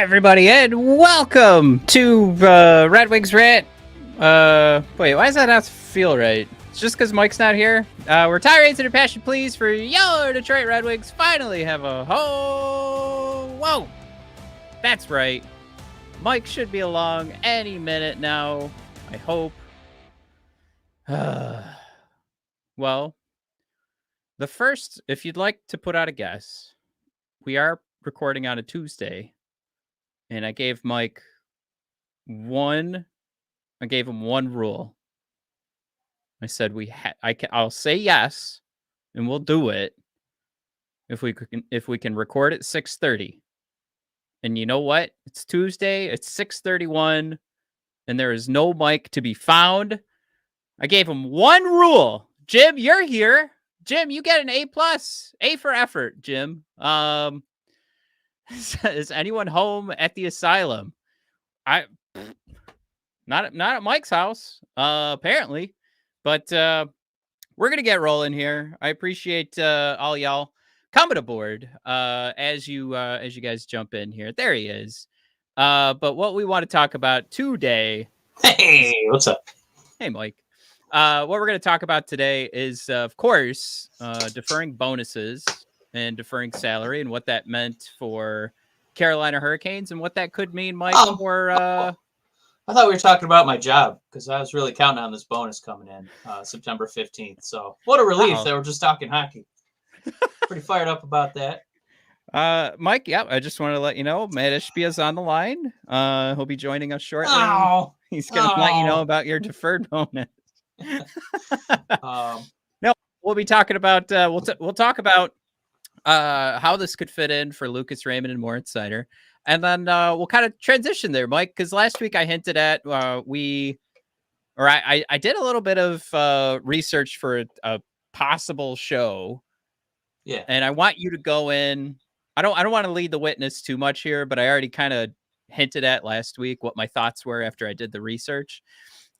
Hi, everybody, and welcome to Red Wings Rant. Wait, why does that not feel right? It's just because Mike's not here. We're tirades and impassioned pleas for your Detroit Red Wings finally have a home. Whoa, that's right. Mike should be along any minute now, I hope. Well, the first, if you'd like to put out a guess, we are recording on a Tuesday. And I gave Mike one rule. I said I'll say yes, and we'll do it if we can record at 6:30. And you know what? It's Tuesday. It's 6:31, and there is no Mike to be found. I gave him one rule. Jim, you're here. Jim, you get an A+. A for effort, Jim. Is anyone home at the asylum? Not at Mike's house, apparently. But we're gonna get rolling here. I appreciate all y'all coming aboard as you guys jump in here. There he is. But what we want to talk about today. Hey, what's up? Hey, Mike. What we're going to talk about today is, of course, deferring bonuses and deferring salary and what that meant for Carolina Hurricanes and what that could mean, Mike, for... I thought we were talking about my job because I was really counting on this bonus coming in September 15th. So what a relief that we're just talking hockey. Pretty fired up about that. Mike, yeah, I just want to let you know, Matt Ishbia's on the line. He'll be joining us shortly. He's going to let you know about your deferred bonus. No, we'll be talking about we'll talk about how this could fit in for Lucas Raymond and Moritz Seider, and then we'll kind of transition there, Mike, because last week I hinted at I did a little bit of research for a possible show, and I want you to go in. I don't want to lead the witness too much here, but I already kind of hinted at last week what my thoughts were after I did the research.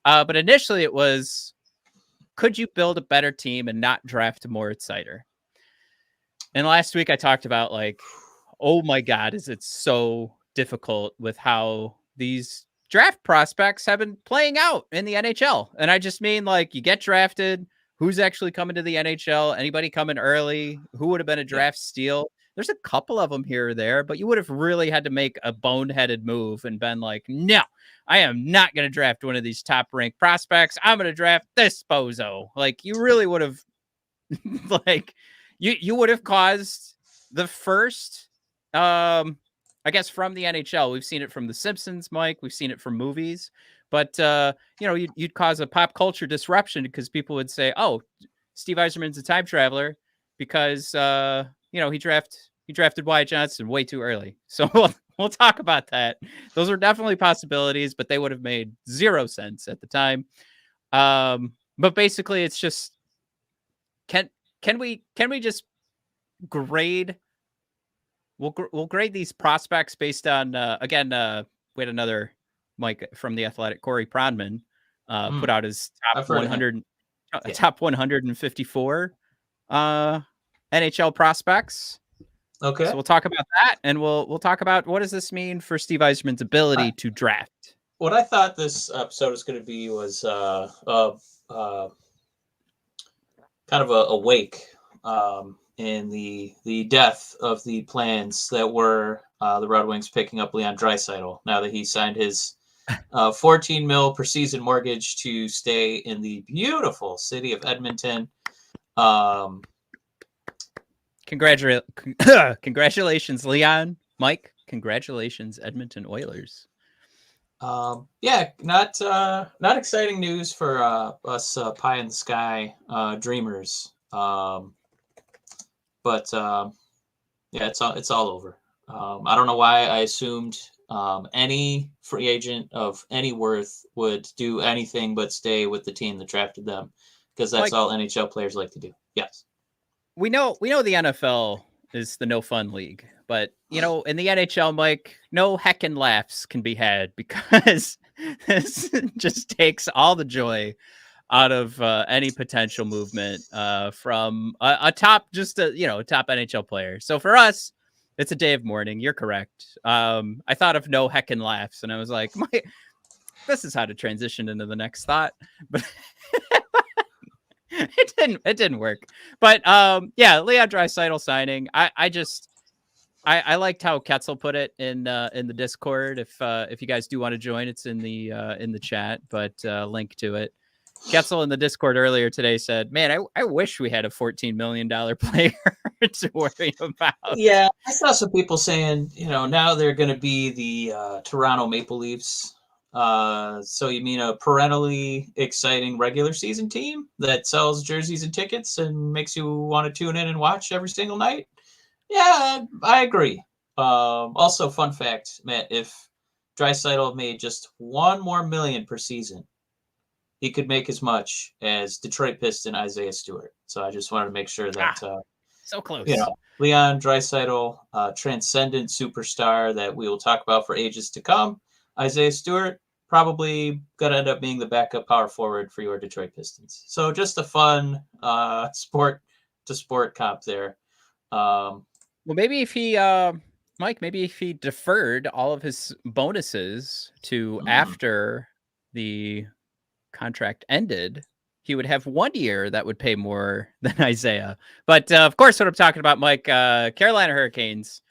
But initially it was, could you build a better team and not draft Moritz Seider? And last week I talked about, like, oh my God, is it so difficult with how these draft prospects have been playing out in the NHL. And I just mean, like, you get drafted, who's actually coming to the NHL? Anybody coming early? Who would have been a draft steal? There's a couple of them here or there, but you would have really had to make a boneheaded move and been like, no, I am not going to draft one of these top-ranked prospects. I'm going to draft this bozo. Like, you really would have, like, you would have caused the first, I guess, from the NHL. We've seen it from The Simpsons, Mike. We've seen it from movies. But, you'd cause a pop culture disruption because people would say, oh, Steve Yzerman's a time traveler because, he drafted Wyatt Johnson way too early. So we'll talk about that. Those are definitely possibilities, but they would have made zero sense at the time. But basically, it's just, can we just grade? We'll grade these prospects based on again. We had another Mike from The Athletic, Corey Pronman, put out his top 100, top 154 NHL prospects. Okay. So we'll talk about that, and we'll talk about what does this mean for Steve Yzerman's ability to draft. What I thought this episode was going to be was kind of a wake in the death of the plans that were the Red Wings picking up Leon Draisaitl now that he signed his $14 million per season mortgage to stay in the beautiful city of Edmonton. Congratulations, Leon. Mike, congratulations, Edmonton Oilers. Not exciting news for us pie in the sky dreamers. But it's all over. I don't know why I assumed any free agent of any worth would do anything but stay with the team that drafted them, because that's all NHL players like to do. Yes. We know the NFL is the no fun league, but in the NHL, Mike, no heckin' laughs can be had because this just takes all the joy out of any potential movement from a top, top NHL player. So for us, It's a day of mourning. You're correct. I thought of no heckin' laughs, and I was like, this is how to transition into the next thought. But it didn't work. But yeah, Leon Draisaitl signing. I liked how Ketzel put it in the Discord. If you guys do want to join, it's in the chat, but link to it. Ketzel in the Discord earlier today said, "Man, I wish we had a $14 million player to worry about." Yeah, I saw some people saying, now they're going to be the Toronto Maple Leafs. So you mean a perennially exciting regular season team that sells jerseys and tickets and makes you want to tune in and watch every single night? Yeah, I agree. Also, fun fact, Matt, if Draisaitl made just $1 more million per season, he could make as much as Detroit Piston Isaiah Stewart. So I just wanted to make sure that so close. Leon Draisaitl, transcendent superstar that we will talk about for ages to come. Isaiah Stewart probably gonna end up being the backup power forward for your Detroit Pistons. So just a fun sport to sport comp there. Well, maybe if he Mike, maybe if he deferred all of his bonuses to after the contract ended, he would have 1 year that would pay more than Isaiah. But of course, what I'm talking about, Mike, Carolina Hurricanes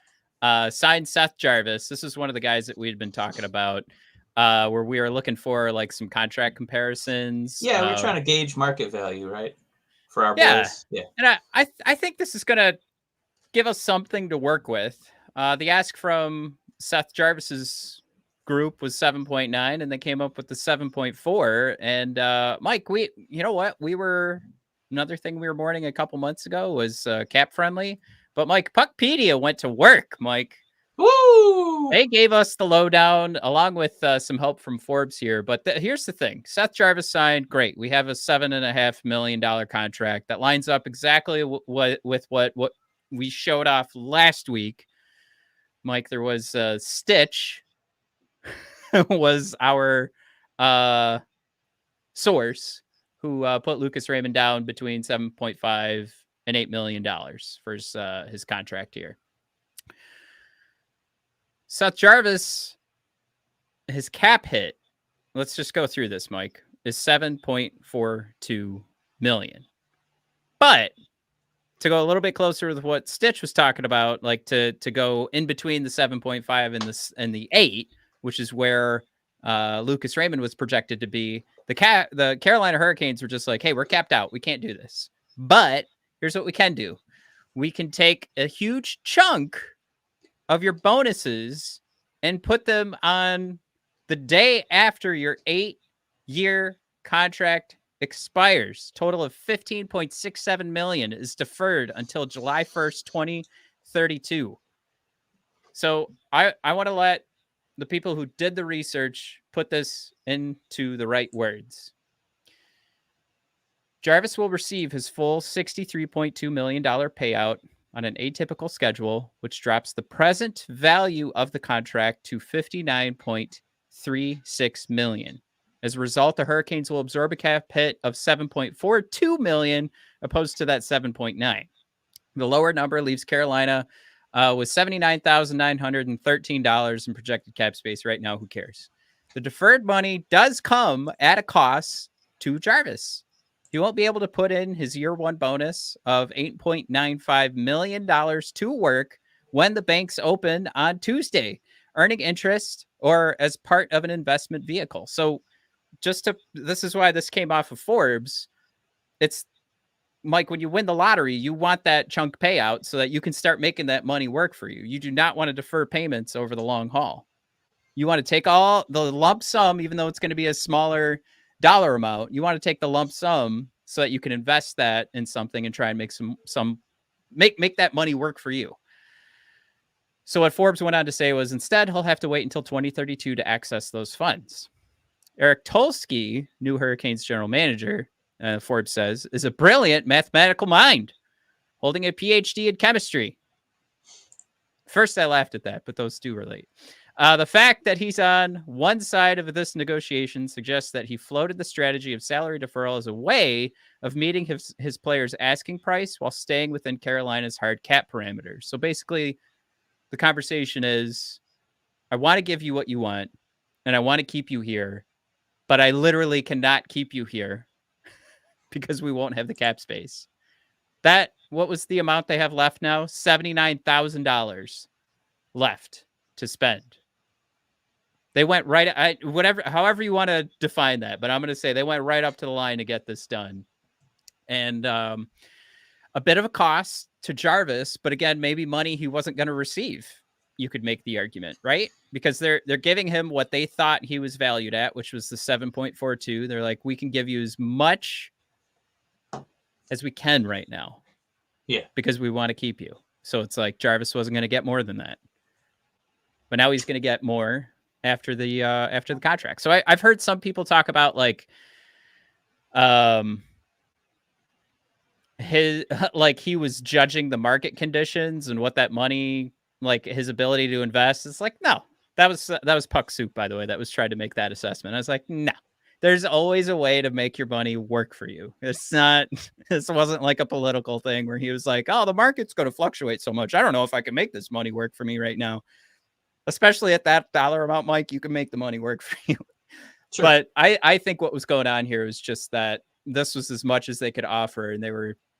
signed Seth Jarvis. This is one of the guys that we had been talking about, where we are looking for like some contract comparisons. Yeah, we're trying to gauge market value, right? For our boys. Yeah. And I think this is going to give us something to work with. The ask from Seth Jarvis's group was 7.9, and they came up with the 7.4. And Mike, another thing we were mourning a couple months ago was cap friendly. But Mike, Puckpedia went to work. Mike, woo! They gave us the lowdown along with some help from Forbes here. But here's the thing: Seth Jarvis signed. Great, we have a $7.5 million contract that lines up exactly with what we showed off last week. Mike, there was Stitch was our source who put Lucas Raymond down between $7.5 and $8 million for his contract here. Seth Jarvis, his cap hit, let's just go through this, Mike, is $7.42 million. But to go a little bit closer with what Stitch was talking about, like to go in between the 7.5 and the 8, which is where Lucas Raymond was projected to be, the Carolina Hurricanes were just like, hey, we're capped out. We can't do this. But here's what we can do. We can take a huge chunk of your bonuses and put them on the day after your 8-year contract expires. Total of $15.67 million is deferred until July 1st, 2032. So I want to let the people who did the research put this into the right words. Jarvis will receive his full $63.2 million payout on an atypical schedule, which drops the present value of the contract to $59.36 million. As a result, the Hurricanes will absorb a cap hit of $7.42 million, opposed to that $7.9. The lower number leaves Carolina with $79,913 in projected cap space right now. Who cares? The deferred money does come at a cost to Jarvis. He won't be able to put in his year one bonus of $8.95 million to work when the banks open on Tuesday, earning interest or as part of an investment vehicle. So this is why this came off of Forbes. It's Mike, when you win the lottery, you want that chunk payout so that you can start making that money work for you. You do not want to defer payments over the long haul. You want to take all the lump sum, even though it's going to be a smaller dollar amount. You want to take the lump sum so that you can invest that in something and try and make that money work for you. So what Forbes went on to say was instead he'll have to wait until 2032 to access those funds. Eric Tolsky, new Hurricanes general manager, Forbes says, is a brilliant mathematical mind, holding a PhD in chemistry. First, I laughed at that, but those do relate. The fact that he's on one side of this negotiation suggests that he floated the strategy of salary deferral as a way of meeting his players' asking price while staying within Carolina's hard cap parameters. So basically, the conversation is, I want to give you what you want, and I want to keep you here, but I literally cannot keep you here because we won't have the cap space. What was the amount they have left now? $79,000 left to spend. They went right, however you want to define that, but I'm going to say they went right up to the line to get this done. And a bit of a cost to Jarvis, but again, maybe money he wasn't going to receive. You could make the argument, right? Because they're giving him what they thought he was valued at, which was the 7.42. They're like, we can give you as much as we can right now. Yeah. Because we want to keep you. So it's like Jarvis wasn't going to get more than that. But now he's going to get more after the contract. So I've heard some people talk about like he was judging the market conditions and what that money, like his ability to invest. It's like, no, that was Puck Soup, by the way, that was trying to make that assessment. I was like, no, there's always a way to make your money work for you. This wasn't like a political thing where he was like, oh, the market's going to fluctuate so much. I don't know if I can make this money work for me right now. Especially at that dollar amount, Mike, you can make the money work for you. Sure. But I think what was going on here was just that this was as much as they could offer. And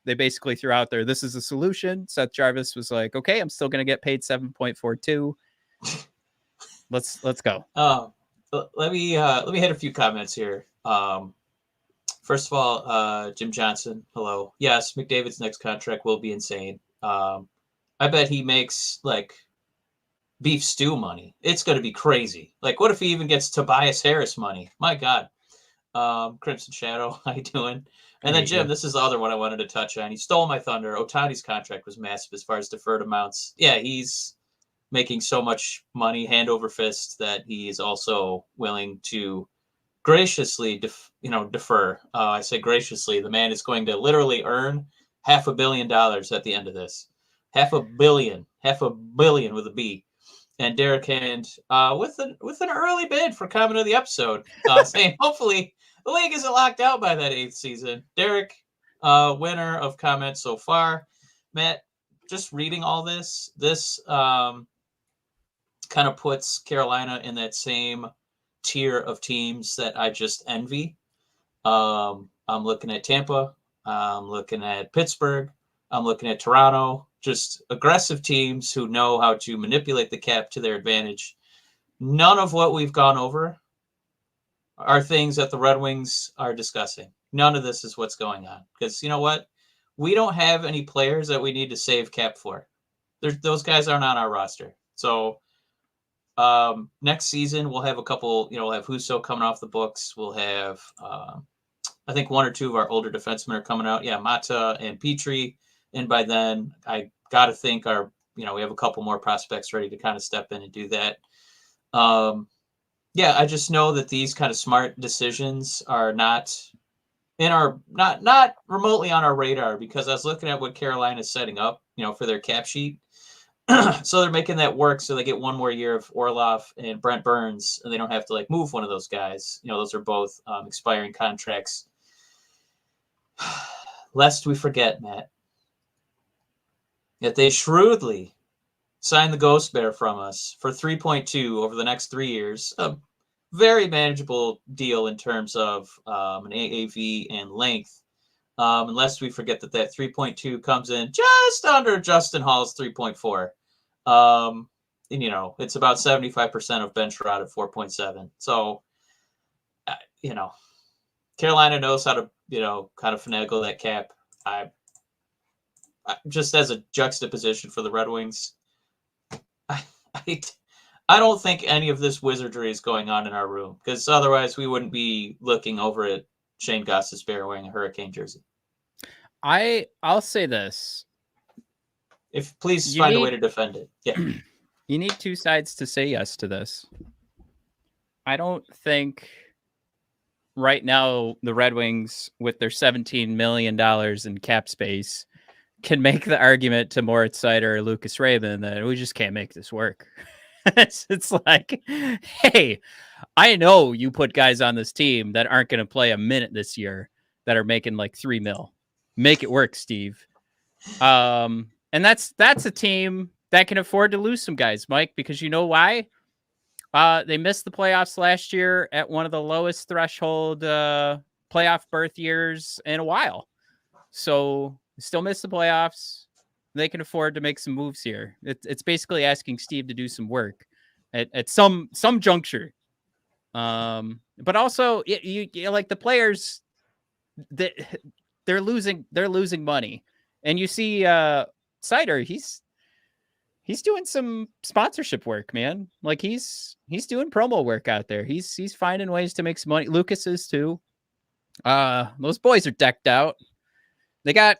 they basically threw out there, this is a solution. Seth Jarvis was like, okay, I'm still going to get paid 7.42. Let's go. Let me hit a few comments here. First of all, Jim Johnson, hello. Yes, McDavid's next contract will be insane. I bet he makes like beef stew money. It's going to be crazy. Like, what if he even gets Tobias Harris money? My God. Crimson Shadow, how you doing? And then Jim, this is the other one I wanted to touch on. He stole my thunder. Otani's contract was massive as far as deferred amounts. Yeah, he's making so much money hand over fist that he is also willing to graciously defer. I say graciously. The man is going to literally earn $500 million at the end of this. $500 million with a B. And Derek Hand with an early bid for comment of the episode, saying hopefully the league isn't locked out by that 8th season. Derek, winner of comments so far. Matt, just reading all this kind of puts Carolina in that same tier of teams that I just envy. I'm looking at Tampa. I'm looking at Pittsburgh. I'm looking at Toronto. Just aggressive teams who know how to manipulate the cap to their advantage. None of what we've gone over are things that the Red Wings are discussing. None of this is what's going on. Because you know what? We don't have any players that we need to save cap for. Those guys aren't on our roster. So next season, we'll have a couple, we'll have Husso coming off the books. We'll have, I think, one or two of our older defensemen are coming out. Yeah, Mata and Petrie. And by then, I got to think we have a couple more prospects ready to kind of step in and do that. Yeah, I just know that these kind of smart decisions are not remotely on our radar, because I was looking at what Carolina's setting up, for their cap sheet. So they're making that work so they get one more year of Orlov and Brent Burns, and they don't have to move one of those guys. Those are both expiring contracts. Lest we forget, Matt, that they shrewdly signed the Ghost Bear from us for 3.2 over the next 3 years. A very manageable deal in terms of an AAV and length. Unless we forget that 3.2 comes in just under Justin Hall's 3.4. And, it's about 75% of Ben Sherrod at 4.7. So, Carolina knows how to, kind of finagle that cap. Just as a juxtaposition for the Red Wings, I don't think any of this wizardry is going on in our room, because otherwise we wouldn't be looking over at Shane Goss's bear wearing a Hurricane jersey. I'll say this. Please find a way to defend it. Yeah. You need two sides to say yes to this. I don't think right now the Red Wings, with their $17 million in cap space, can make the argument to Moritz Seider or Lucas Raymond that we just can't make this work. It's like, hey, I know you put guys on this team that aren't going to play a minute this year that are making like $3 million. Make it work, Steve. And that's a team that can afford to lose some guys, Mike, because you know why? They missed the playoffs last year at one of the lowest threshold playoff berth years in a while. So still miss the playoffs. They can afford to make some moves here. It's basically asking Steve to do some work at some juncture. But also you like the players that they're losing money. And you see Seider, he's doing some sponsorship work, man. Like he's doing promo work out there. He's finding ways to make some money. Lucas is too. Those boys are decked out. They got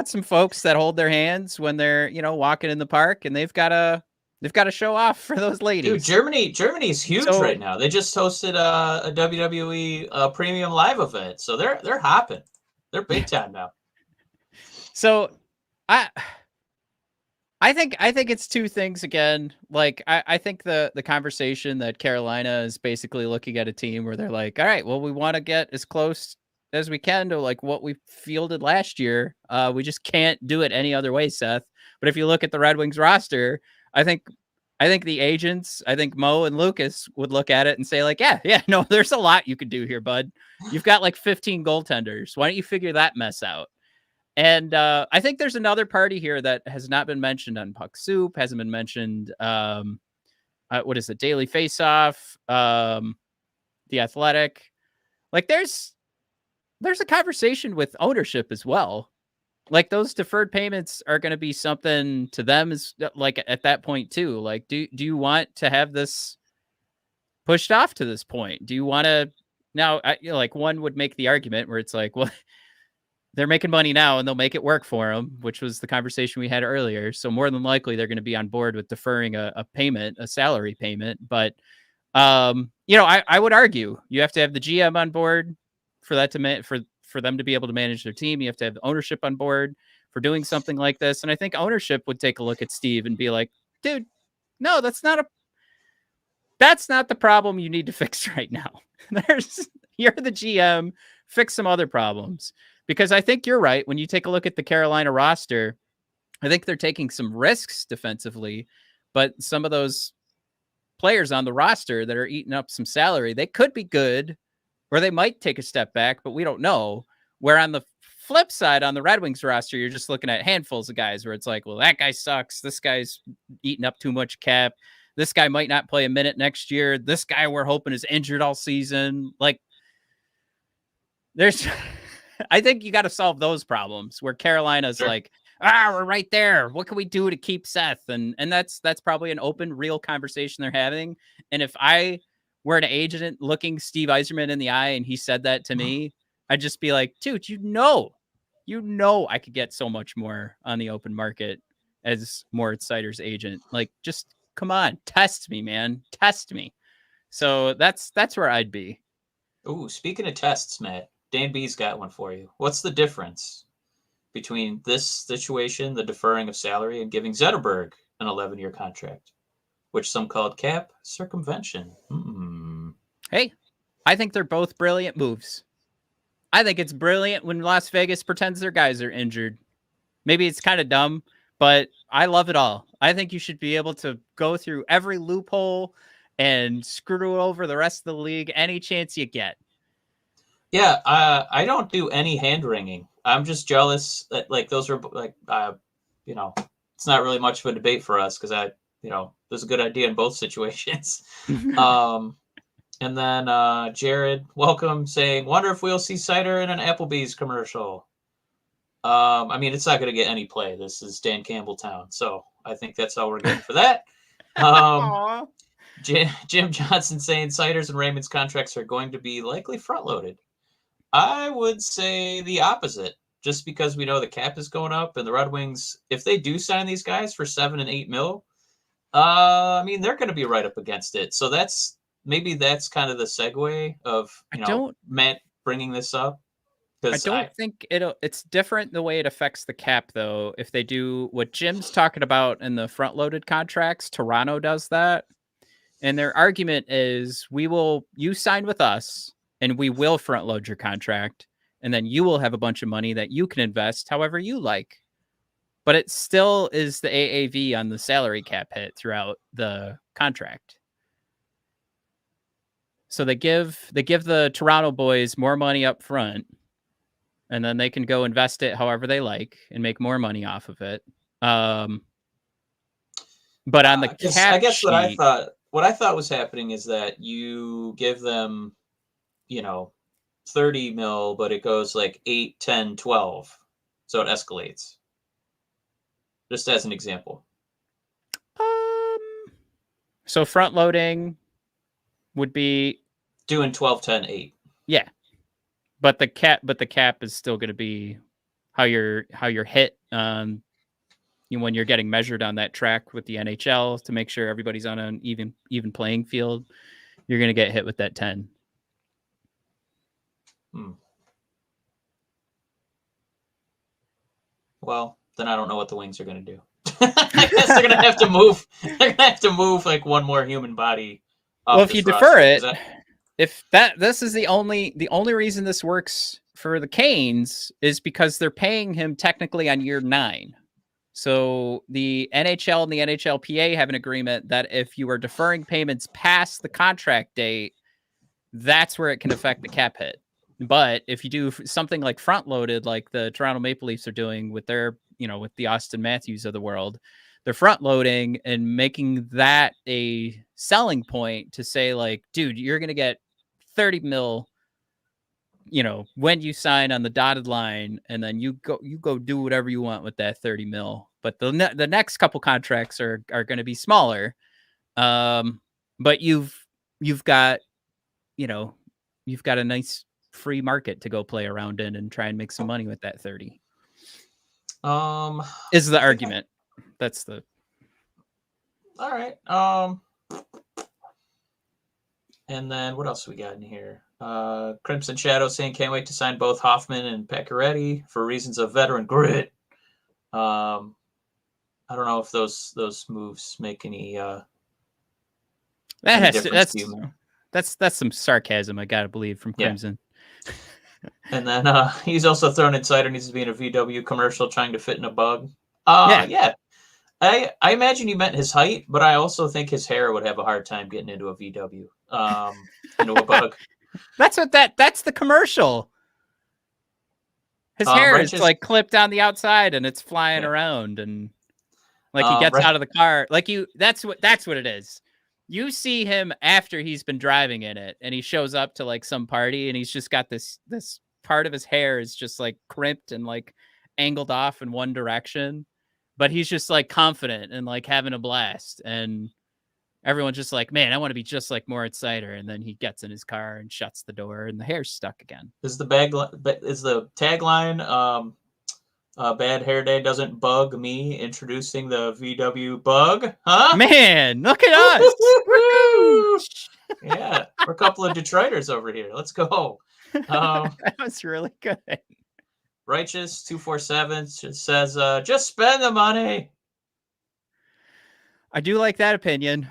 some folks that hold their hands when they're, walking in the park, and they've got to show off for those ladies. Dude, Germany's huge right now. They just hosted a WWE premium live event, so they're hopping. They're big time now. So I think it's two things again. Like I think the conversation that Carolina is basically looking at a team where they're like, all right, well, we want to get as close as we can to like what we fielded last year. We just can't do it any other way, Seth. But if you look at the Red Wings roster, I think the agents, I think Mo and Lucas would look at it and say like, yeah, no, there's a lot you could do here, bud. You've got like 15 goaltenders. Why don't you figure that mess out? And I think there's another party here that has not been mentioned on Puck Soup, hasn't been mentioned. What is it? Daily Faceoff, The Athletic. Like there's a conversation with ownership as well. Like those deferred payments are going to be something to them is like at that point too. Like, do you want to have this pushed off to this point? Do you want to now? Like one would make the argument where it's like, well, they're making money now and they'll make it work for them, which was the conversation we had earlier. So more than likely they're going to be on board with deferring a payment, a salary payment. But, I would argue you have to have the GM on board for that for them to be able to manage their team. You have to have the ownership on board for doing something like this. And I think ownership would take a look at Steve and be like, dude, no, that's not the problem you need to fix right now. You're the GM, fix some other problems. Because I think you're right. When you take a look at the Carolina roster, I think they're taking some risks defensively, but some of those players on the roster that are eating up some salary, they could be good, or they might take a step back, but we don't know. Where on the flip side, on the Red Wings roster, you're just looking at handfuls of guys where it's like, well, that guy sucks. This guy's eating up too much cap. This guy might not play a minute next year. This guy we're hoping is injured all season. Like, I think you got to solve those problems where Carolina's Sure. like, we're right there. What can we do to keep Seth? And that's probably an open, real conversation they're having. And if I were an agent looking Steve Yzerman in the eye and he said that to me, I'd just be like, dude, I could get so much more on the open market as Moritz Seider's agent. Like, just come on, test me, man. Test me. So that's where I'd be. Ooh, speaking of tests, Matt, Dan B's got one for you. What's the difference between this situation, the deferring of salary, and giving Zetterberg an 11-year contract, which some called cap circumvention? Hey, I think they're both brilliant moves. I think it's brilliant when Las Vegas pretends their guys are injured. Maybe it's kind of dumb, but I love it all. I think you should be able to go through every loophole and screw over the rest of the league any chance you get. Yeah, I don't do any hand-wringing. I'm just jealous that, like, those are, like, it's not really much of a debate for us because there's a good idea in both situations. And then Jared, welcome, saying, wonder if we'll see Seider in an Applebee's commercial. It's not going to get any play. This is Dan Campbell Town, so I think that's all we're getting for that. Jim Johnson saying Seider's and Raymond's contracts are going to be likely front-loaded. I would say the opposite, just because we know the cap is going up, and the Red Wings, if they do sign these guys for $7 and $8 million, they're going to be right up against it. So that's kind of the segue of Matt bringing this up. I don't think it's different the way it affects the cap, though. If they do what Jim's talking about in the front-loaded contracts, Toronto does that. And their argument is, you sign with us, and we will front load your contract, and then you will have a bunch of money that you can invest however you like. but it still is the AAV on the salary cap hit throughout the contract. So they give the Toronto boys more money up front, and then they can go invest it however they like and make more money off of it. But on the cap I guess sheet, what I thought was happening is that you give them, 30 mil, but it goes like 8, 10, 12. So it escalates. Just as an example. So front loading would be doing 12, 10, 8. Yeah. But the cap is still going to be how you're hit when you're getting measured on that track with the NHL to make sure everybody's on an even playing field. You're going to get hit with that 10. Well, then I don't know what the Wings are going to do. I guess they're going to have to move. They're going to have to move like one more human body. Well, if you defer it, this is the only reason this works for the Canes is because they're paying him technically on year 9. So the NHL and the NHLPA have an agreement that if you are deferring payments past the contract date, that's where it can affect the cap hit. But if you do something like front loaded, like the Toronto Maple Leafs are doing with their, with the Austin Matthews of the world, they're front loading and making that a selling point to say like, dude, you're going to get 30 mil, when you sign on the dotted line, and then you go do whatever you want with that 30 mil. But the next couple contracts are going to be smaller. But you've got, you've got a nice free market to go play around in and try and make some money with that 30. Is the argument. That's the. All right. And then what else we got in here? Crimson Shadow saying can't wait to sign both Hoffman and Pacioretty for reasons of veteran grit. I don't know if those moves make any. That's some sarcasm, I gotta believe, from Crimson. Yeah. And then he's also thrown in Seider needs to be in a VW commercial trying to fit in a bug. Yeah. I imagine you meant his height, but I also think his hair would have a hard time getting into a VW, into a bug. That's the commercial. His hair is like clipped on the outside and it's flying around, and like he gets out of the car. Like that's what it is. You see him after he's been driving in it, and he shows up to like some party, and he's just got this part of his hair is just like crimped and like angled off in one direction, but he's just like confident and like having a blast, and everyone's just like, man, I want to be just like Moritz Seider. And then he gets in his car and shuts the door, and the hair's stuck again. Is the tagline? Bad hair day doesn't bug me. Introducing the VW bug, huh? Man, look at us! Yeah, we're a couple of Detroiters over here. Let's go. That was really good. Righteous 247 says, "Just spend the money." I do like that opinion.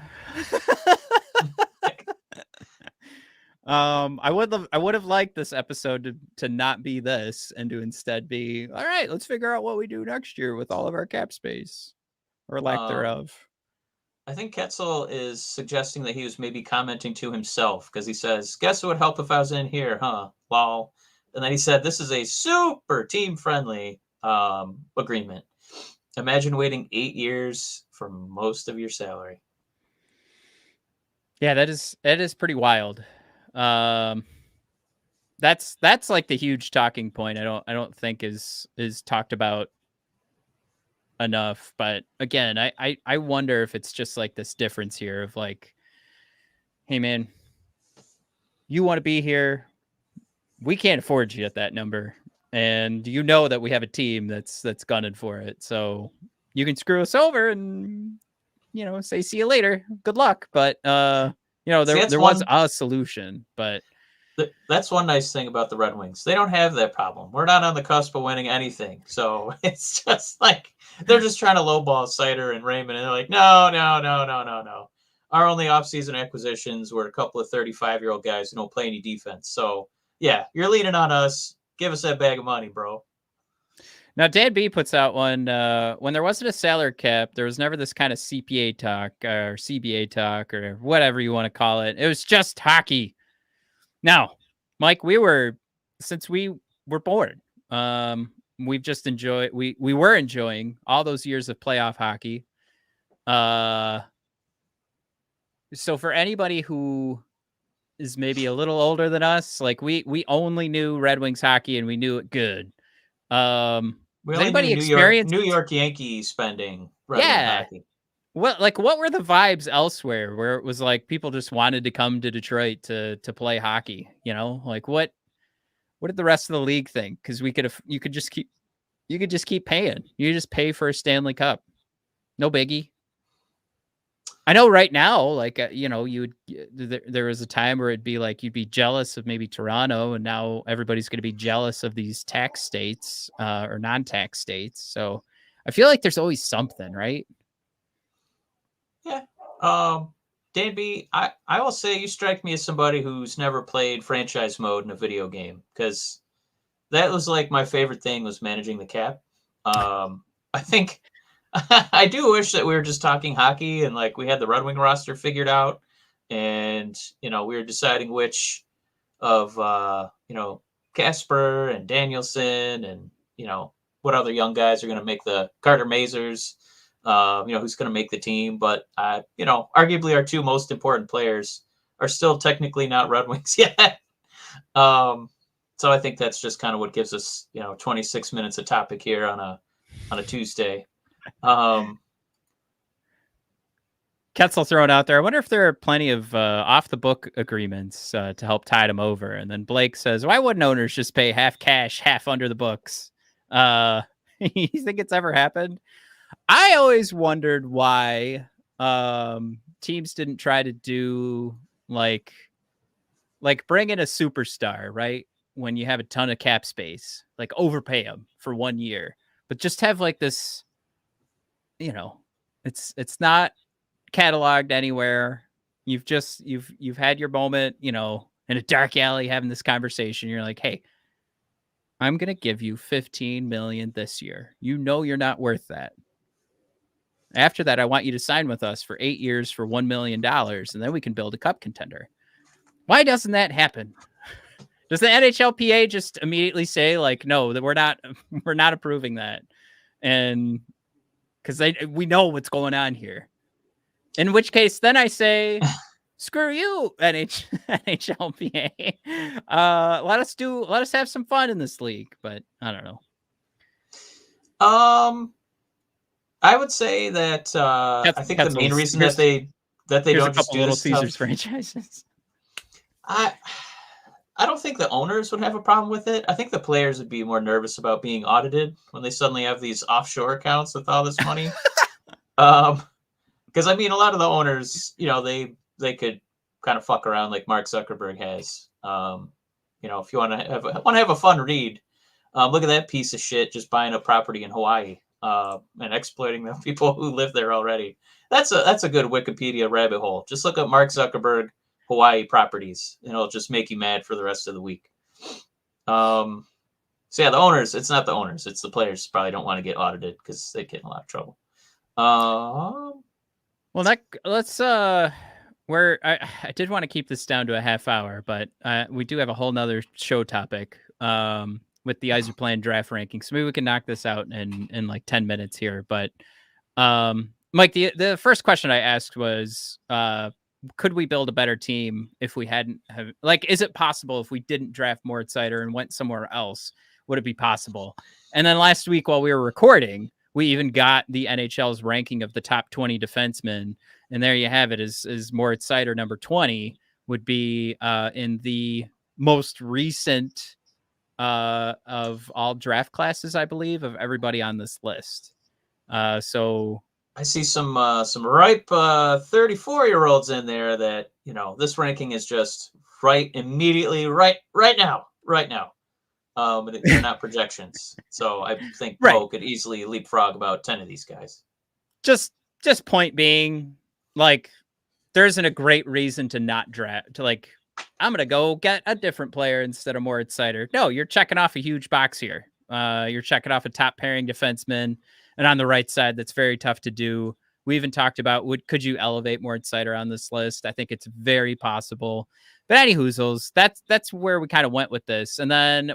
I would have liked this episode to not be this, and to instead be, all right, let's figure out what we do next year with all of our cap space, or lack thereof. I think Ketzel is suggesting that he was maybe commenting to himself, because he says, guess it would help if I was in here, huh? Lol. And then he said, this is a super team-friendly agreement. Imagine waiting 8 years for most of your salary. Yeah, that is pretty wild. That's like the huge talking point. I don't think is talked about enough. But again, I wonder if it's just like this difference here of like, hey man, you want to be here, we can't afford you at that number, and you know that we have a team that's gunning for it, so you can screw us over and say see you later, good luck. But there was a solution, but that's one nice thing about the Red Wings. They don't have that problem. We're not on the cusp of winning anything. So it's just like they're just trying to lowball Seider and Raymond. And they're like, no. Our only offseason acquisitions were a couple of 35-year-old guys who don't play any defense. So, yeah, you're leaning on us. Give us that bag of money, bro. Now, Dan B puts out one, when there wasn't a salary cap, there was never this kind of CPA talk or CBA talk or whatever you want to call it. It was just hockey. Now, Mike, since we were born, we've just we were enjoying all those years of playoff hockey. So for anybody who is maybe a little older than us, like we only knew Red Wings hockey and we knew it good. We only knew New York Yankees spending Red Wing hockey. What were the vibes elsewhere where it was like people just wanted to come to Detroit to play hockey? You know, like what did the rest of the league think? Because you could just keep paying. You just pay for a Stanley Cup, no biggie. I know right now, like there was a time where it'd be like you'd be jealous of maybe Toronto, and now everybody's going to be jealous of these tax states or non-tax states. So I feel like there's always something, right? Yeah. Dan B, I will say you strike me as somebody who's never played franchise mode in a video game, because that was like my favorite thing was managing the cap. I think I do wish that we were just talking hockey and like we had the Red Wing roster figured out, and we were deciding which of Casper and Danielson and what other young guys are going to make the Carter Mazers, who's going to make the team. But arguably our two most important players are still technically not Red Wings yet. So I think that's just kind of what gives us 26 minutes of topic here on a Tuesday. Ketzel throwing out there, I wonder if there are plenty of off the book agreements to help tide them over. And then Blake says, why wouldn't owners just pay half cash, half under the books? You think it's ever happened? I always wondered why teams didn't try to do like bring in a superstar, right? When you have a ton of cap space, like overpay them for 1 year, but just have like this, it's not cataloged anywhere. You've had your moment, in a dark alley having this conversation. You're like, hey, I'm going to give you $15 million this year. You're not worth that. After that, I want you to sign with us for 8 years for $1 million, and then we can build a cup contender. Why doesn't that happen? Does the NHLPA just immediately say like, no, that we're not approving that? And because we know what's going on here. In which case, then I say, screw you, NHLPA. Let us have some fun in this league, but I don't know. I would say that I think the main reason that they don't just do Little this Caesars stuff, franchises. I don't think the owners would have a problem with it. I think the players would be more nervous about being audited when they suddenly have these offshore accounts with all this money. Because a lot of the owners, they could kind of fuck around like Mark Zuckerberg has. If you want to have a fun read, look at that piece of shit just buying a property in Hawaii and exploiting the people who live there already. That's a good Wikipedia rabbit hole. Just look up Mark Zuckerberg Hawaii properties, and it'll just make you mad for the rest of the week. So yeah, the owners, it's not the owners, it's the players probably don't want to get audited because they get in a lot of trouble. Well, let's I did want to keep this down to a half hour, but we do have a whole nother show topic with the Yzerplan draft rankings. So maybe we can knock this out in like 10 minutes here. But Mike, the first question I asked was, could we build a better team if we hadn't is it possible if we didn't draft Moritz Seider and went somewhere else? Would it be possible? And then last week while we were recording, we even got the NHL's ranking of the top 20 defensemen. And there you have it, is Moritz Seider, number 20, would be in the most recent of all draft classes, I believe, of everybody on this list. So I see some ripe 34-year-olds in there that, this ranking is just right immediately, right now. And they're not projections. So I think Poe could easily leapfrog about 10 of these guys. Just point being, like, there isn't a great reason to not draft, I'm going to go get a different player instead of Moritz Seider. No, you're checking off a huge box here. You're checking off a top pairing defenseman, and on the right side, that's very tough to do. We even talked about could you elevate Moritz Seider on this list? I think it's very possible. But any hoozles, that's where we kind of went with this. And then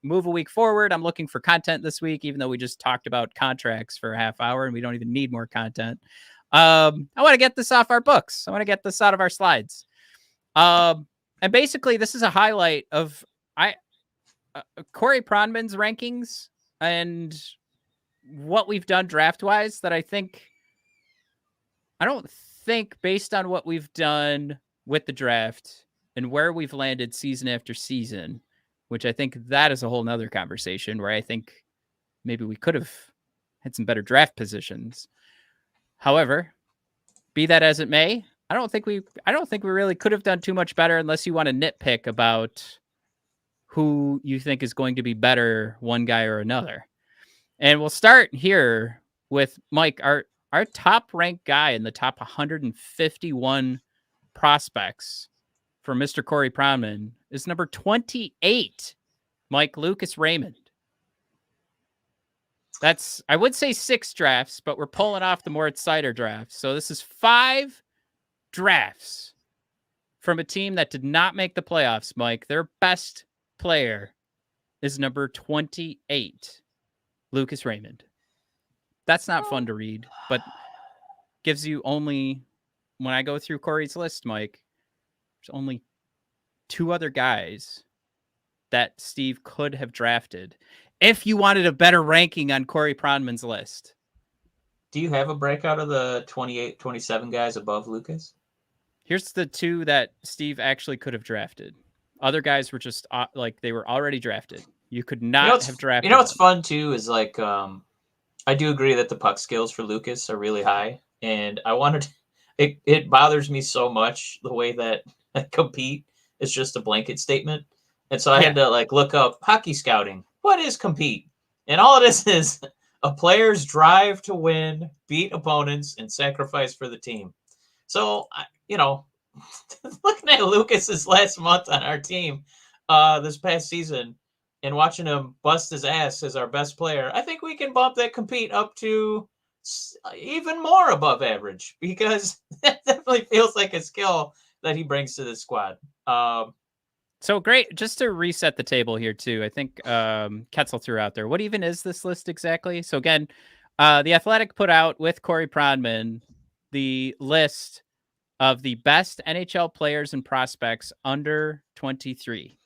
move a week forward. I'm looking for content this week, even though we just talked about contracts for a half hour and we don't even need more content. I want to get this off our books. I want to get this out of our slides. And basically, this is a highlight of Corey Pronman's rankings and what we've done draft-wise that I don't think based on what we've done with the draft and where we've landed season after season, which I think that is a whole nother conversation where I think maybe we could have had some better draft positions. However, be that as it may, I don't think we really could have done too much better unless you want to nitpick about who you think is going to be better, one guy or another. And we'll start here with Mike, our top ranked guy in the top 151 prospects for Mr. Corey Pronman is number 28, Mike Lucas Raymond. That's, I would say 6 drafts, but we're pulling off the Moritz Seider draft. So this is 5 drafts from a team that did not make the playoffs, Mike. Their best player is number 28, Lucas Raymond. That's not fun to read, but gives you only, when I go through Corey's list, Mike, there's only 2 other guys that Steve could have drafted if you wanted a better ranking on Corey Pronman's list. Do you have a breakout of the 28, 27 guys above Lucas? Here's the 2 that Steve actually could have drafted. Other guys were just like they were already drafted. You could not have drafted. You know what's fun too is like I do agree that the puck skills for Lucas are really high, and I wanted it bothers me so much the way that compete is just a blanket statement, and so I had to like look up hockey scouting. What is compete? And all it is a player's drive to win, beat opponents, and sacrifice for the team. So looking at Lucas's last month on our team this past season and watching him bust his ass as our best player, I think we can bump that compete up to even more above average, because that definitely feels like a skill that he brings to this squad. So great. Just to reset the table here too, I think Ketzel threw out there, what even is this list exactly? So again, the Athletic put out with Corey Pronman the list of the best NHL players and prospects under 23.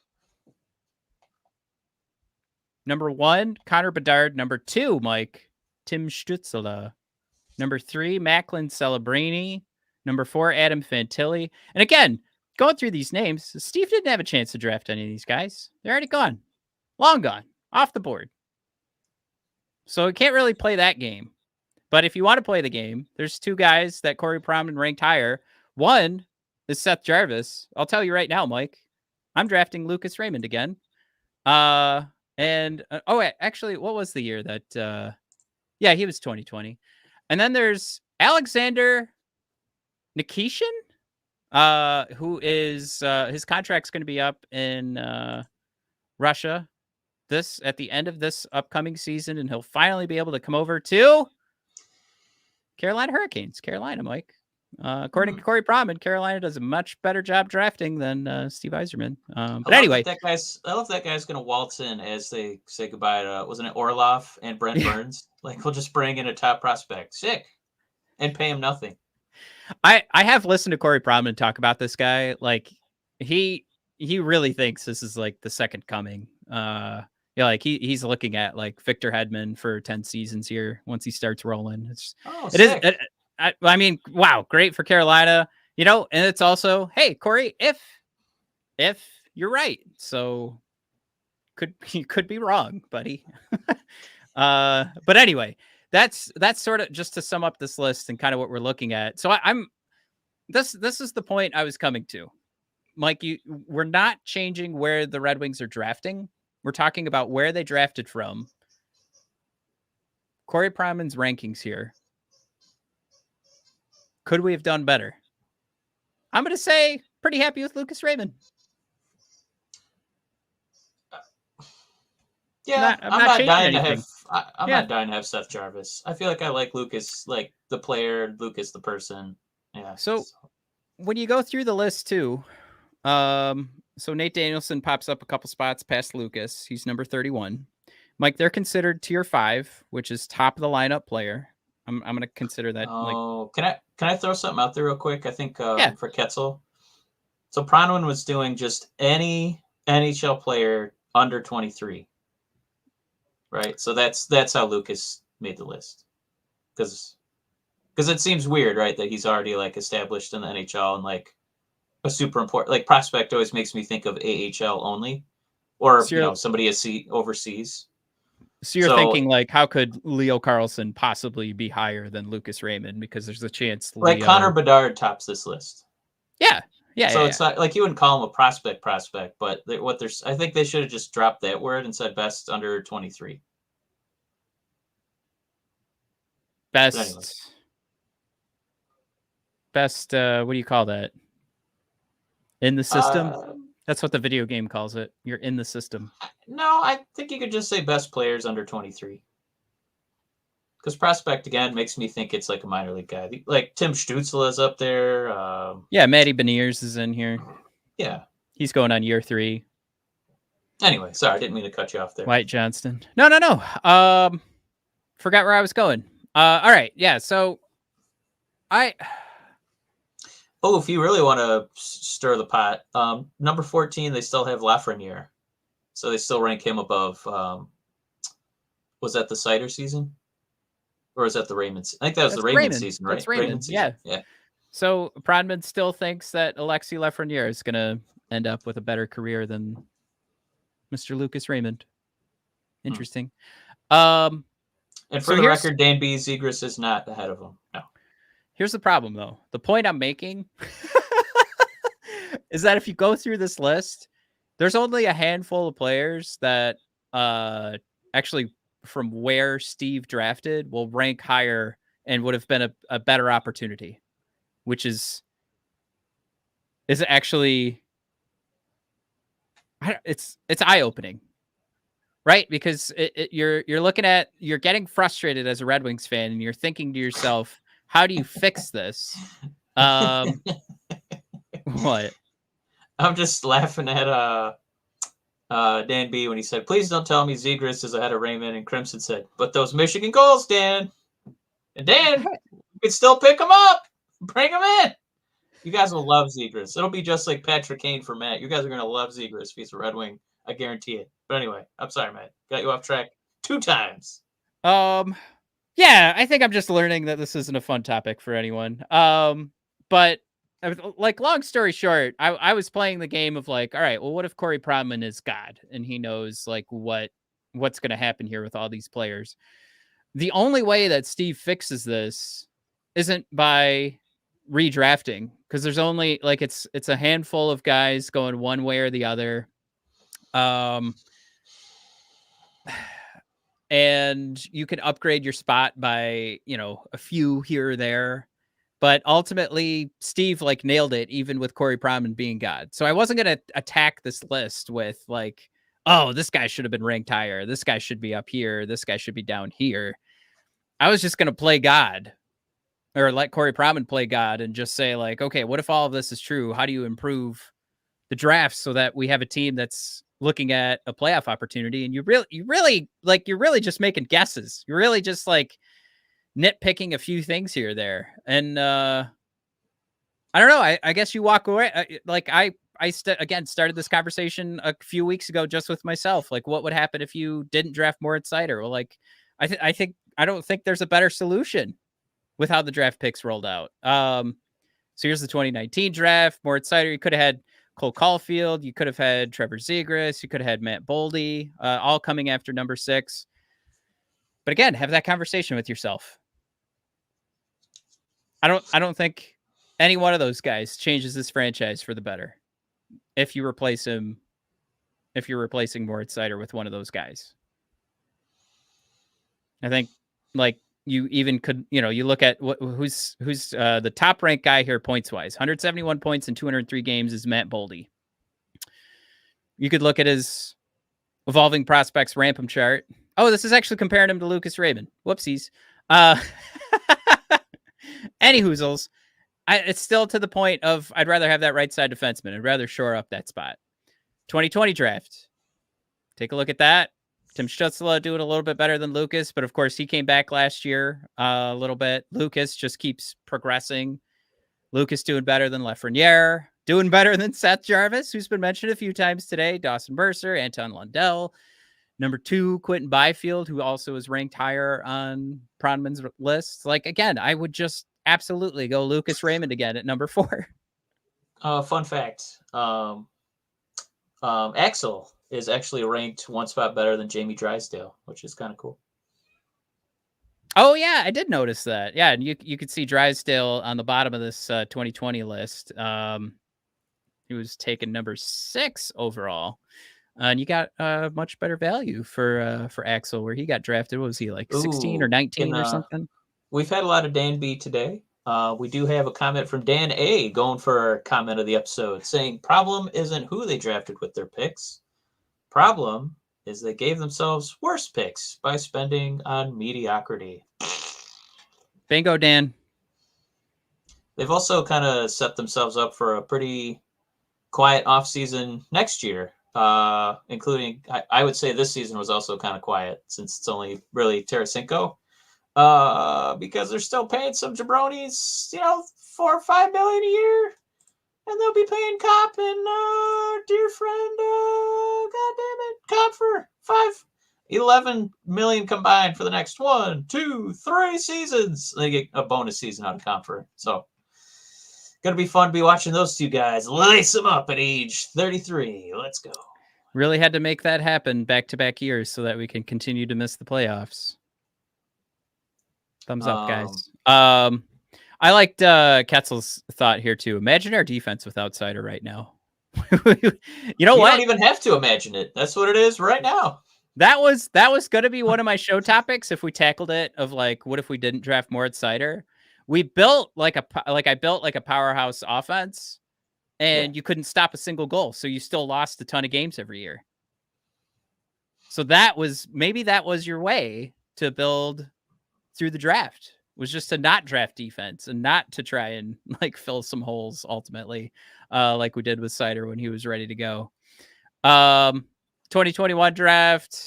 Number 1, Connor Bedard. Number 2, Mike, Tim Stützle. Number 3, Macklin Celebrini. Number 4, Adam Fantilli. And again, going through these names, Steve didn't have a chance to draft any of these guys. They're already gone. Long gone. Off the board. So we can't really play that game. But if you want to play the game, there's 2 guys that Corey Pronman ranked higher. One is Seth Jarvis. I'll tell you right now, Mike, I'm drafting Lucas Raymond again. Actually, what was the year that, he was 2020. And then there's Alexander Nikishin, who is, his contract's going to be up in Russia at the end of this upcoming season, and he'll finally be able to come over to Carolina Hurricanes. Carolina, Mike. According to Corey Pronman, Carolina does a much better job drafting than Steve Yzerman. But anyway, I love that guy's going to waltz in as they say goodbye to, wasn't it Orlov and Brent Burns? Like, we'll just bring in a top prospect, sick, and pay him nothing. I have listened to Corey Pronman talk about this guy. Like, he really thinks this is like the second coming. He's looking at like Victor Hedman for 10 seasons here once he starts rolling. I mean, wow, great for Carolina, and it's also, hey, Corey, if you're right, so you could be wrong, buddy. But anyway, that's sort of just to sum up this list and kind of what we're looking at. So this is the point I was coming to, Mike. We're not changing where the Red Wings are drafting. We're talking about where they drafted from. Corey Pronman's rankings here. Could we have done better? I'm going to say pretty happy with Lucas Raymond. Yeah, I'm not changing anything. I'm not dying to have Seth Jarvis. I feel like I like Lucas, like the player, Lucas the person. Yeah. So when you go through the list too, so Nate Danielson pops up a couple spots past Lucas. He's number 31. Mike, they're considered tier 5, which is top of the lineup player. I'm going to consider that. Can I throw something out there real quick? I think for Ketzel. So Pronwin was doing just any NHL player under 23. Right? So that's how Lucas made the list. Because it seems weird, right, that he's already like established in the NHL and like a super important, like prospect always makes me think of AHL only, or so somebody overseas. So you're thinking like, how could Leo Carlsson possibly be higher than Lucas Raymond? Because there's a chance. Like Connor Bedard tops this list. Yeah. So it's not like you wouldn't call him a prospect, but I think they should have just dropped that word and said best under 23. Best. What do you call that? In the system? That's what the video game calls it. You're in the system. No, I think you could just say best players under 23. Because prospect, again, makes me think it's like a minor league guy. Like Tim Stützle is up there. Yeah, Matty Beniers is in here. Yeah. He's going on year 3. Anyway, sorry, I didn't mean to cut you off there. White Johnston. No. Forgot where I was going. All right, yeah, so if you really want to stir the pot, number 14, they still have Lafreniere. So they still rank him above. Was that the Seider season? Or was that the Raymond? I think that was the Raymond season, right? That's Raymond season. Yeah. So Prodman still thinks that Alexis Lafreniere is going to end up with a better career than Mr. Lucas Raymond. Interesting. And for the record, Dan B. Zegras is not ahead of him. No. Here's the problem, though. The point I'm making is that if you go through this list, there's only a handful of players that actually from where Steve drafted will rank higher and would have been a better opportunity, which is actually it's eye-opening, right? Because you're getting frustrated as a Red Wings fan, and you're thinking to yourself, how do you fix this? What? I'm just laughing at Dan B when he said, "Please don't tell me Zegras is ahead of Raymond." And Crimson said, "But those Michigan goals, Dan." And Dan, you can still pick them up. Bring them in. You guys will love Zegras. It'll be just like Patrick Kane for Matt. You guys are going to love Zegras if he's a Red Wing. I guarantee it. But anyway, I'm sorry, Matt. Got you off track 2 times. Yeah, I think I'm just learning that this isn't a fun topic for anyone. But like, long story short, I was playing the game of like, all right, well, what if Corey Prodman is God and he knows like what's going to happen here with all these players? The only way that Steve fixes this isn't by redrafting, because there's only like it's a handful of guys going one way or the other. And you can upgrade your spot by, a few here or there. But ultimately, Steve like nailed it, even with Corey Prodman being God. So I wasn't going to attack this list with like, oh, this guy should have been ranked higher. This guy should be up here. This guy should be down here. I was just going to play God, or let Corey Prodman play God, and just say like, okay, what if all of this is true? How do you improve the draft so that we have a team that's looking at a playoff opportunity? And you're really just making guesses. You're really just like nitpicking a few things here or there. And I don't know. I guess you walk away. I started this conversation a few weeks ago just with myself. Like, what would happen if you didn't draft Moritz Seider? Well, like, I don't think there's a better solution with how the draft picks rolled out. So here's the 2019 draft. Moritz Seider, you could have had Cole Caulfield. You could have had Trevor Zegras. You could have had Matt Boldy, all coming after number 6. But again, have that conversation with yourself. I don't think any one of those guys changes this franchise for the better. If you're replacing Moritz Seider with one of those guys. I think like you even could, you look at who's the top ranked guy here points wise. 171 points in 203 games is Matt Boldy. You could look at his Evolving Prospects Rampum chart. Oh, this is actually comparing him to Lucas Raymond. Whoopsies. Any hoozles. It's still to the point of I'd rather have that right side defenseman. I'd rather shore up that spot. 2020 draft. Take a look at that. Tim Stützle doing a little bit better than Lucas, but of course he came back last year a little bit. Lucas just keeps progressing. Lucas doing better than Lafreniere, doing better than Seth Jarvis, who's been mentioned a few times today. Dawson Mercer, Anton Lundell. Number 2, Quentin Byfield, who also is ranked higher on Pronman's list. Like, again, I would just absolutely go Lucas Raymond again at number 4. Fun fact. Axel is actually ranked one spot better than Jamie Drysdale, which is kind of cool. Oh, yeah, I did notice that. Yeah, and you could see Drysdale on the bottom of this 2020 list. He was taken number 6 overall. And you got much better value for Axel, where he got drafted. What was he, like 16 or 19 or something? We've had a lot of Dan B today. We do have a comment from Dan A going for comment of the episode saying, problem isn't who they drafted with their picks. Problem is they gave themselves worse picks by spending on mediocrity. Bingo, Dan. They've also kind of set themselves up for a pretty quiet offseason next year. Including, I would say this season was also kind of quiet since it's only really Tarasenko, because they're still paying some jabronis, $4 or $5 million a year, and they'll be paying Cop and dear friend, Cop for $11 million combined for the next 1, 2, 3 seasons. They get a bonus season out of Cop for, so. Gonna be fun to be watching those two guys lace them up at age 33. Let's go. Really had to make that happen back-to-back years so that we can continue to miss the playoffs. Thumbs up, guys. I liked Ketzel's thought here too. Imagine our defense with Seider right now. You know what? You don't even have to imagine it. That's what it is right now. That was going to be one of my show topics if we tackled it. Of like, what if we didn't draft Moritz Seider? We built I built like a powerhouse offense, and you couldn't stop a single goal, so you still lost a ton of games every year. So maybe that was your way to build through the draft, was just to not draft defense and not to try and like fill some holes ultimately, like we did with Seider when he was ready to go. 2021 draft,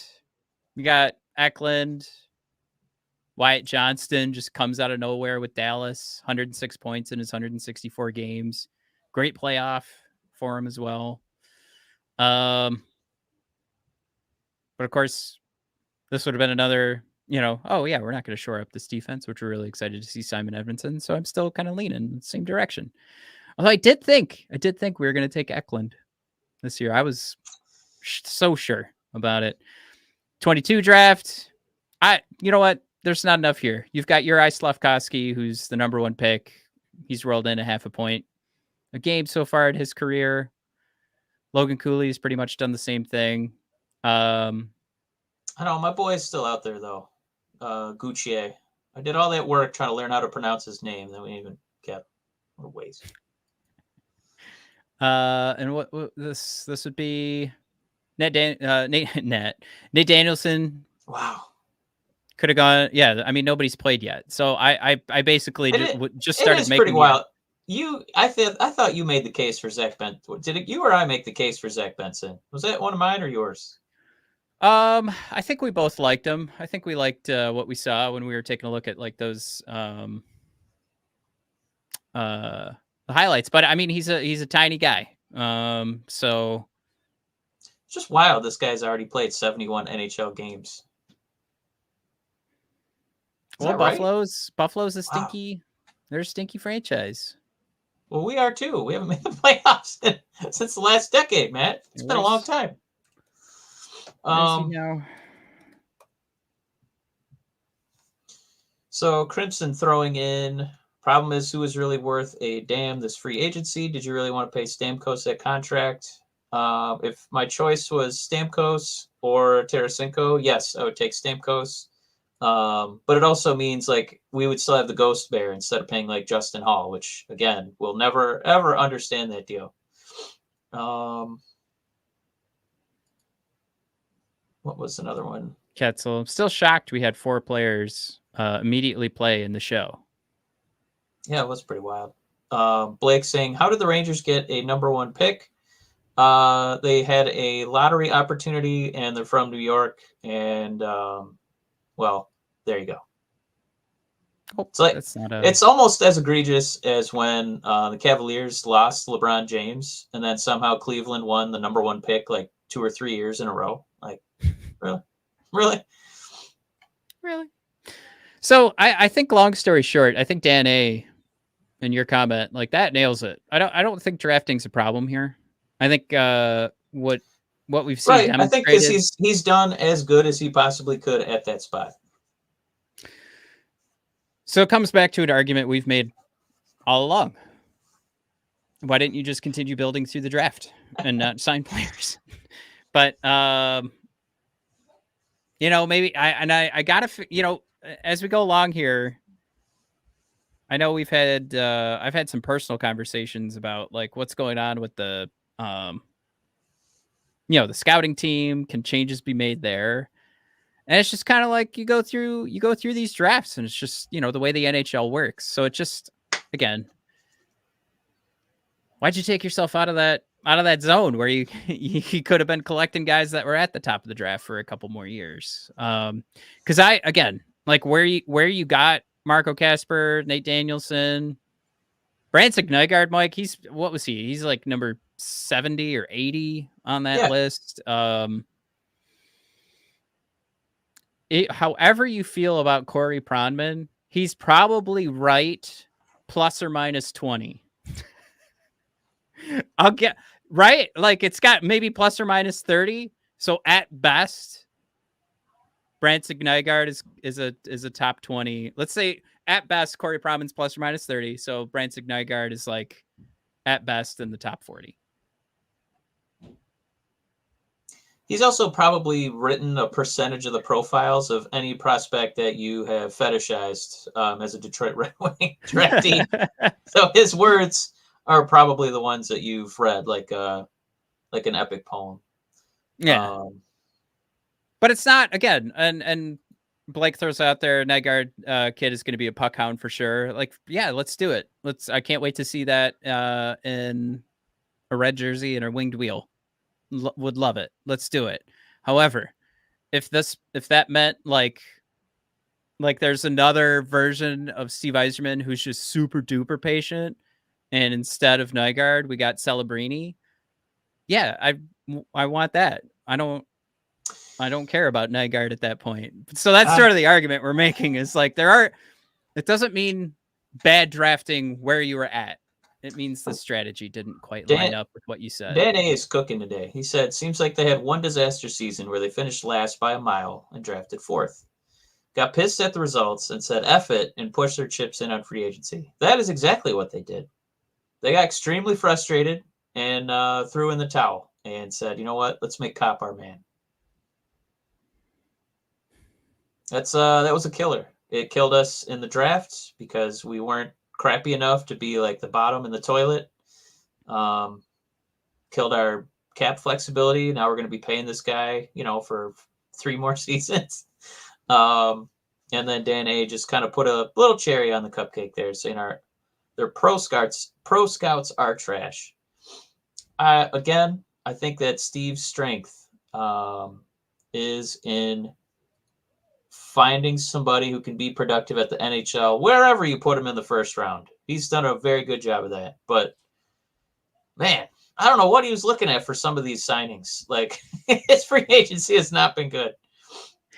we got Eklund. Wyatt Johnston just comes out of nowhere with Dallas, 106 points in his 164 games. Great playoff for him as well. But of course, this would have been another, oh yeah, we're not going to shore up this defense, which we're really excited to see Simon Edmondson. So I'm still kind of leaning in the same direction. Although I did think we were going to take Eklund this year. I was so sure about it. 22 draft. You know what? There's not enough here. You've got Juraj Slafkovsky, who's the number 1 pick. He's rolled in a half a point a game so far in his career. Logan Cooley's pretty much done the same thing. I know my boy's still out there though. Guccier. I did all that work trying to learn how to pronounce his name that we even kept. What a waste. And what this would be Nate Danielson. Wow. Could have gone. Yeah, I mean nobody's played yet, so I basically just started making. Pretty wild. I thought you made the case for Zach Benson. Did you or I make the case for Zach Benson? Was that one of mine or yours? I think we both liked him. I think we liked what we saw when we were taking a look at like those the highlights. But I mean, he's a tiny guy. So it's just wild. This guy's already played 71 NHL games. Well, Buffalo's a stinky. Wow. They're a stinky franchise. Well, we are too. We haven't made the playoffs since the last decade, Matt. It's been a long time. So Crimson throwing in. Problem is, who is really worth a damn this free agency? Did you really want to pay Stamkos that contract? If my choice was Stamkos or Tarasenko, yes, I would take Stamkos. But it also means like we would still have the Ghost Bear instead of paying like Justin Hall, which again, we'll never ever understand that deal. what was another one? Ketzel. I'm still shocked we had 4 players immediately play in the show. Yeah, it was pretty wild. Blake saying, how did the Rangers get a number 1 pick? They had a lottery opportunity, and they're from New York. And, well, there you go. It's like it's almost as egregious as when the Cavaliers lost LeBron James, and then somehow Cleveland won the number 1 pick like 2 or 3 years in a row. Like, really. So I think, long story short, I think Dan A, in your comment, like, that nails it. I don't think drafting's a problem here. I think what we've seen demonstrated. I think because he's done as good as he possibly could at that spot. So it comes back to an argument we've made all along. Why didn't you just continue building through the draft and not sign players? But maybe I gotta, as we go along here, I know we've had I've had some personal conversations about like what's going on with the the scouting team. Can changes be made there? And it's just kind of like you go through these drafts, and it's just, the way the NHL works. So it just, again, why'd you take yourself out of that zone where you could have been collecting guys that were at the top of the draft for a couple more years? Because where you got Marco Kasper, Nate Danielson, Branson Nygaard, Mike, what was he? He's like number 70 or 80 on that list. However you feel about Corey Pronman, he's probably right, plus or minus 20. I'll get right. Like, it's got maybe plus or minus 30. So at best, Branson Nygaard is a top 20. Let's say at best, Corey Pronman's plus or minus 30. So Branson Nygaard is like at best in the top 40. He's also probably written a percentage of the profiles of any prospect that you have fetishized as a Detroit Red Wing draftee. So his words are probably the ones that you've read, like an epic poem. Yeah. But it's not, again, and Blake throws out there, Nygaard kid is going to be a puck hound for sure. Like, yeah, let's do it. I can't wait to see that in a red jersey and a winged wheel. Would love it. Let's do it. However, if that meant like there's another version of Steve Yzerman who's just super duper patient, and instead of Nygaard we got Celebrini, yeah, I want that. I don't care about Nygaard at that point. So that's sort of the argument we're making, is like it doesn't mean bad drafting where you were at. It means the strategy didn't quite line up with what you said. Dan A is cooking today. He said, seems like they had one disaster season where they finished last by a mile and drafted 4th. Got pissed at the results and said, F it, and pushed their chips in on free agency. That is exactly what they did. They got extremely frustrated and threw in the towel and said, you know what, let's make Kopp our man. That was a killer. It killed us in the draft because we weren't crappy enough to be like the bottom in the toilet. Killed our cap flexibility. Now we're going to be paying this guy, for 3 more seasons. And then Dan A just kind of put a little cherry on the cupcake there, saying their pro scouts are trash. Again, I think that Steve's strength is in finding somebody who can be productive at the NHL, wherever you put him in the first round. He's done a very good job of that. But, man, I don't know what he was looking at for some of these signings. Like, his free agency has not been good.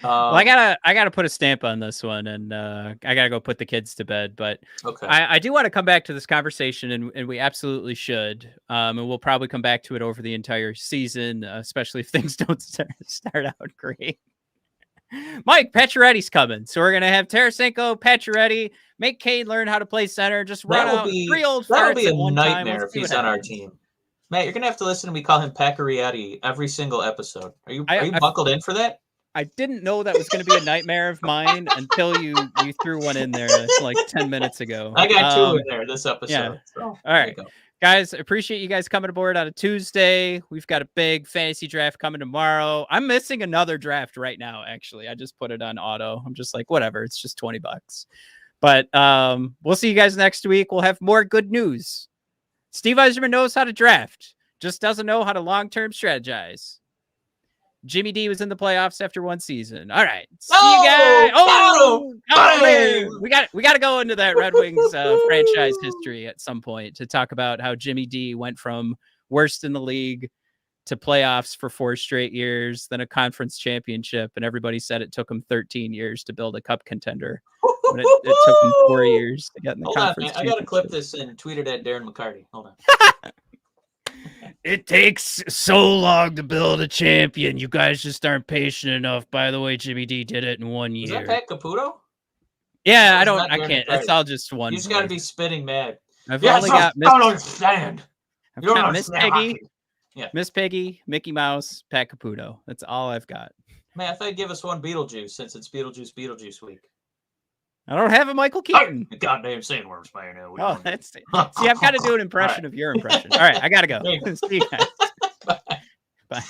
Well, I gotta put a stamp on this one, and I gotta go put the kids to bed. But okay. I do want to come back to this conversation, and we absolutely should. And we'll probably come back to it over the entire season, especially if things don't start out great. Mike Pacioretty's coming, so we're gonna have Tarasenko, Pacioretty, make Kane learn how to play center. Just run out 3 old farts. That'll be a one nightmare if he's on our team. Matt, you're gonna have to listen to me call him Pacioretty every single episode. Are you buckled in for that? I didn't know that was going to be a nightmare of mine until you threw one in there like 10 minutes ago. I got two in there this episode. Yeah. So, all right. Guys, appreciate you guys coming aboard on a Tuesday. We've got a big fantasy draft coming tomorrow. I'm missing another draft right now, actually. I just put it on auto. I'm just like, whatever. It's just $20. But we'll see you guys next week. We'll have more good news. Steve Yzerman knows how to draft, just doesn't know how to long-term strategize. Jimmy D was in the playoffs after one season. All right. See you guys. Oh, man. We got to go into that Red Wings franchise history at some point to talk about how Jimmy D went from worst in the league to playoffs for 4 straight years, then a conference championship, and everybody said it took him 13 years to build a cup contender. But it took him 4 years to get in the conference championship. I got to clip this and tweet it at Darren McCarty. Hold on. It takes so long to build a champion. You guys just aren't patient enough. By the way, Jimmy D did it in 1 year. Is that Pat Caputo? Yeah, I can't. It's all just one. You just got to be spitting mad. I've only got Miss Peggy. Yeah. Miss Peggy, Mickey Mouse, Pat Caputo. That's all I've got. Man, I thought you'd give us one Beetlejuice since it's Beetlejuice week. I don't have a Michael Keaton. Goddamn sandworms, man. Oh, that's see, I've got to do an impression of your impression. All right, I gotta go. See you guys. Bye.